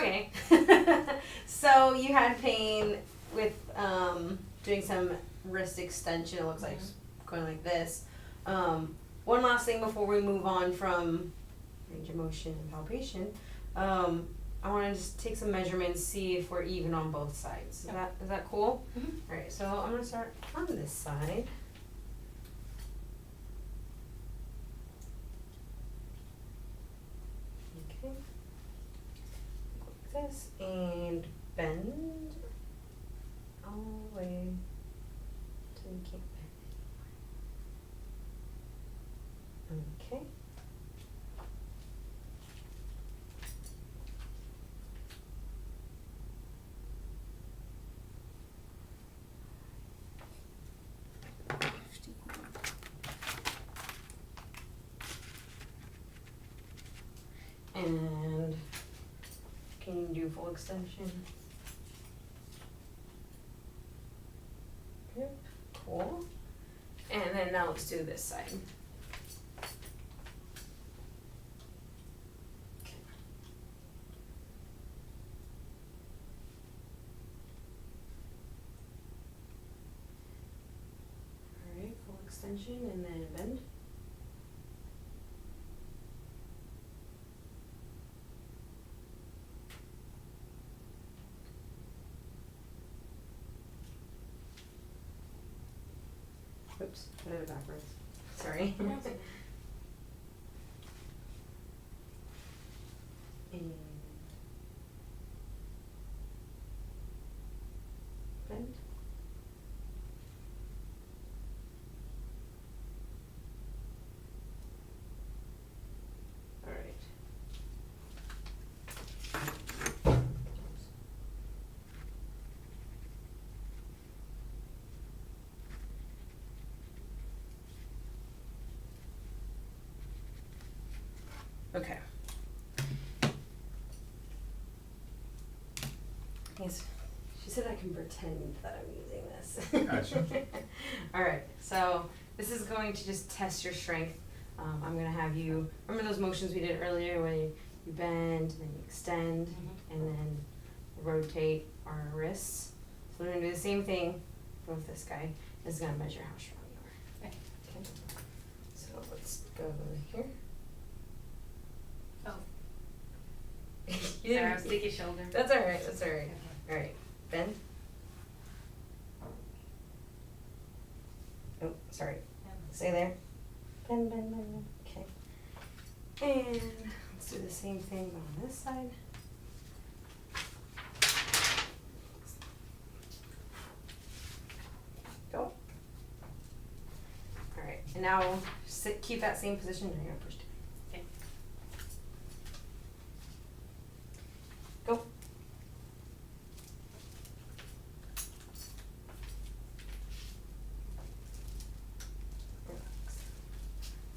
Okay. So you had pain with doing some wrist extension. It looks like going like this. One last thing before we move on from range of motion and palpation. I want to just take some measurements, see if we're even on both sides. Is that cool? Mm-hmm. All right. So I'm gonna start on this side. Okay. Like this and bend all the way till you can't bend anymore. Okay. And can you do full extension? Yep, cool. And then now let's do this side. Okay. All right, full extension and then bend. Oops, put it backwards. Sorry. And bend. All right. Okay. Yes. She said I can pretend that I'm using this. Gotcha. Alright, so this is going to just test your strength. I'm going to have you, remember those motions we did earlier where you bend, then you extend, and then rotate our wrists. So we're going to do the same thing with this guy. This is going to measure how strong you are. Okay. So let's go here. Oh. You Sorry, I didn't- was sticky shoulder. That's alright, that's alright. Alright, bend. Oh, sorry. Stay there. Bend, bend, bend, bend. Okay. And let's do the same thing but on this side. Go. Alright, and now sit, keep that same position. You're gonna push down. Okay. Go.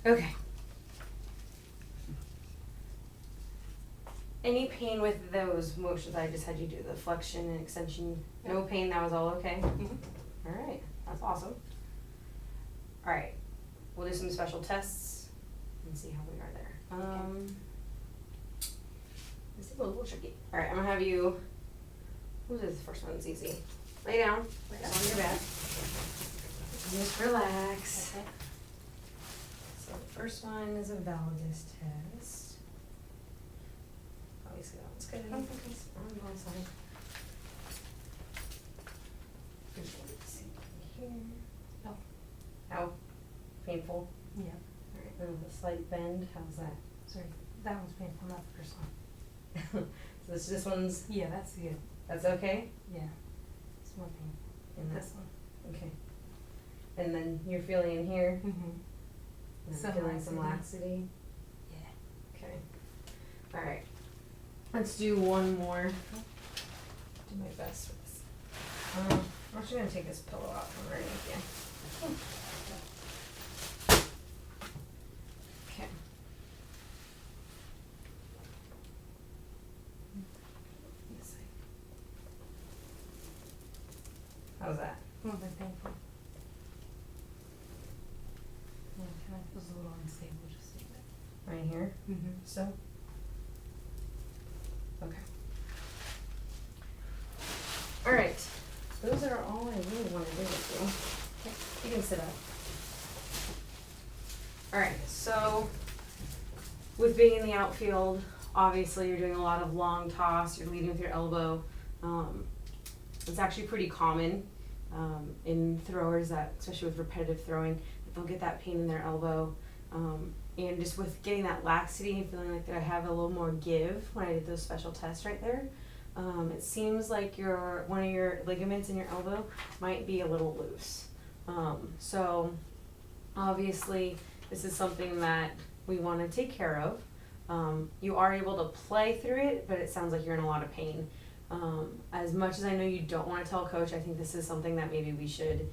Okay. Any pain with those motions I just had you do, the flexion and extension? No pain, that was all okay? Alright, that's awesome. Alright, we'll do some special tests and see how we are there. This is a little tricky. Alright, I'm gonna have you, what is the first one? It's easy. Lay down, on your back. Just relax. Okay. So the first one is a valgus test. Obviously that one's good. On my side. Here. Oh. How painful? Yeah. Alright, then the slight bend, how's that? Sorry, that one's painful, not the first one. So this one's, Yeah, that's good. that's okay? Yeah. It's more painful. And This one. okay. And then you're feeling in here, and Some feeling some laxity? Yeah. Okay. Alright. Let's do one more. Do my best with this. I'm actually gonna take this pillow out from underneath you. Okay. This side. How's that? More than painful. Yeah, kind of feels a little unstable just a bit. Right here? Mm-hmm. So? Okay. are all I really wanna do with you. Okay, you can sit up. Alright, so with being in the outfield, obviously you're doing a lot of long toss, you're leading with your elbow. It's actually pretty common in throwers that, especially with repetitive throwing, that they'll get that pain in their elbow. And just with getting that laxity and feeling like that I have a little more give when I did those special tests right there, it seems like one of your ligaments in your elbow might be a little loose. So obviously this is something that we want to take care of. You are able to play through it, but it sounds like you're in a lot of pain. As much as I know you don't want to tell coach, I think this is something that maybe we should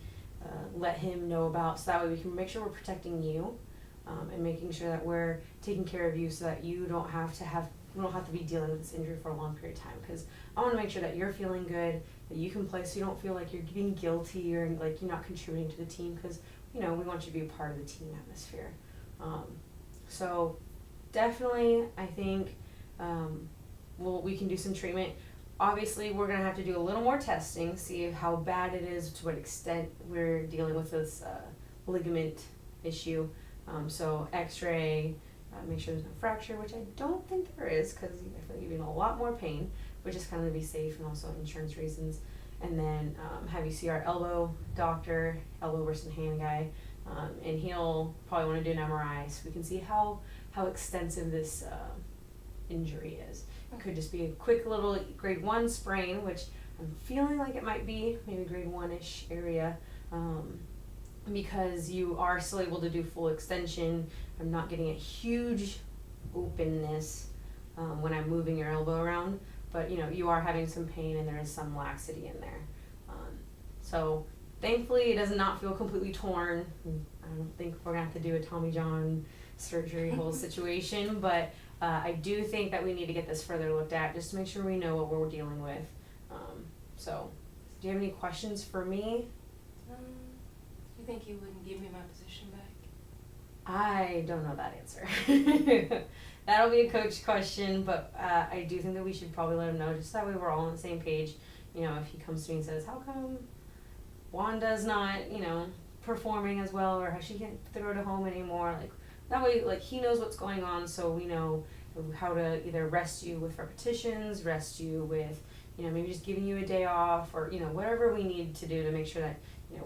let him know about, so that way we can make sure we're protecting you, and making sure that we're taking care of you, so that you don't have to be dealing with this injury for a long period of time. Because I want to make sure that you're feeling good, that you can play, so you don't feel like you're being guilty or like you're not contributing to the team. Because we want you to be a part of the team atmosphere. So definitely, I think we can do some treatment. Obviously, we're going to have to do a little more testing, see how bad it is, to what extent we're dealing with this ligament issue. So x-ray, make sure there's no fracture, which I don't think there is, because I feel like you're in a lot more pain, but just kind of to be safe, and also insurance reasons. And then have you see our elbow doctor, elbow versus hand guy, and he'll probably want to do an MRI so we can see how extensive this injury is. It could just be a quick little grade 1 sprain, which I'm feeling like it might be maybe grade 1-ish area, because you are still able to do full extension. I'm not getting a huge openness when I'm moving your elbow around, but you are having some pain and there is some laxity in there. So thankfully it does not feel completely torn. I don't think we're gonna have to do a Tommy John surgery whole situation, but I do think that we need to get this further looked at, just to make sure we know what we're dealing with. So do you have any questions for me? You think you wouldn't give me my position back? I don't know that answer. That'll be a coach question, but I do think that we should probably let him know, just that way we're all on the same page. If he comes to me and says, how come Wanda's not, performing as well, or how she can't throw to home anymore, like that way, like he knows what's going on, so we know how to either rest you with repetitions, rest you with, maybe just giving you a day off, or whatever we need to do to make sure that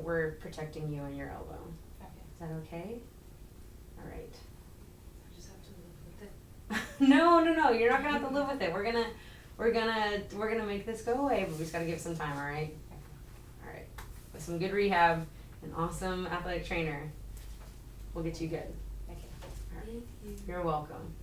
we're protecting you and your elbow. Okay. Is that okay? All right. I just have to live with it. No, you're not gonna have to live with it. We're gonna make this go away, but we just gotta give it some time, all right? All right. With some good rehab, an awesome athletic trainer, we'll get you good. Okay. All right. Thank you. You're welcome.